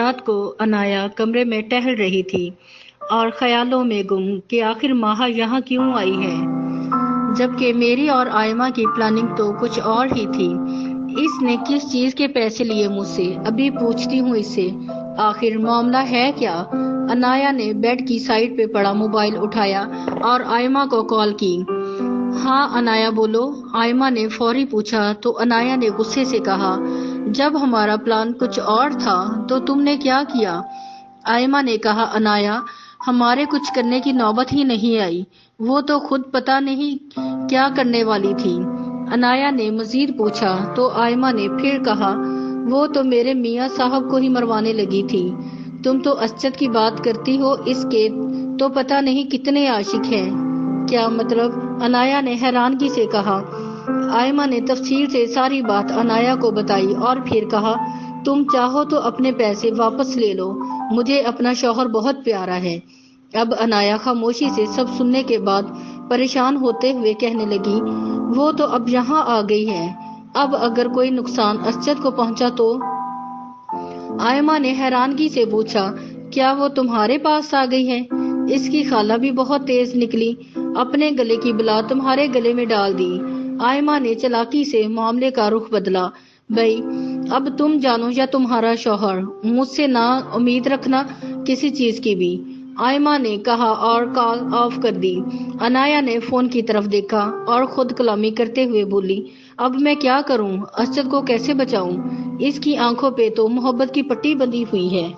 رات کو عنایا کمرے میں ٹہل رہی تھی اور خیالوں میں گم کہ آخر ماہا یہاں کیوں آئی ہے، جبکہ میری اور آئمہ کی پلاننگ تو کچھ اور ہی تھی۔ اس نے کس چیز کے پیسے لیے مجھ سے؟ ابھی پوچھتی ہوں اس سے، آخر معاملہ ہے کیا؟ عنایا نے بیڈ کی سائڈ پہ پڑا موبائل اٹھایا اور آئمہ کو کال کی۔ ہاں عنایا بولو، آئمہ نے فوری پوچھا تو عنایا نے غصے سے کہا، جب ہمارا پلان کچھ اور تھا تو تم نے کیا کیا؟ آئمہ نے کہا، عنایا ہمارے کچھ کرنے کی نوبت ہی نہیں آئی، وہ تو خود پتہ نہیں کیا کرنے والی تھی۔ عنایا نے مزید پوچھا تو آئمہ نے پھر کہا، وہ تو میرے میاں صاحب کو ہی مروانے لگی تھی۔ تم تو اسجد کی بات کرتی ہو، اس کے تو پتہ نہیں کتنے عاشق ہیں۔ کیا مطلب؟ عنایا نے حیرانگی سے کہا۔ آئمہ نے تفصیل سے ساری بات عنایا کو بتائی اور پھر کہا، تم چاہو تو اپنے پیسے واپس لے لو، مجھے اپنا شوہر بہت پیارا ہے۔ اب عنایا خاموشی سے سب سننے کے بعد پریشان ہوتے ہوئے کہنے لگی، وہ تو اب یہاں آ گئی ہے، اب اگر کوئی نقصان اسجد کو پہنچا تو؟ آئمہ نے حیرانگی سے پوچھا، کیا وہ تمہارے پاس آ گئی ہے؟ اس کی خالہ بھی بہت تیز نکلی، اپنے گلے کی بلا تمہارے گلے میں ڈال دی۔ آئمہ نے چالاکی سے معاملے کا رخ بدلا، بھئی اب تم جانو یا تمہارا شوہر، مجھ سے نہ امید رکھنا کسی چیز کی بھی، آئمہ نے کہا اور کال آف کر دی۔ عنایا نے فون کی طرف دیکھا اور خود کلامی کرتے ہوئے بولی، اب میں کیا کروں؟ اسجد کو کیسے بچاؤں؟ اس کی آنکھوں پہ تو محبت کی پٹی بندھی ہوئی ہے۔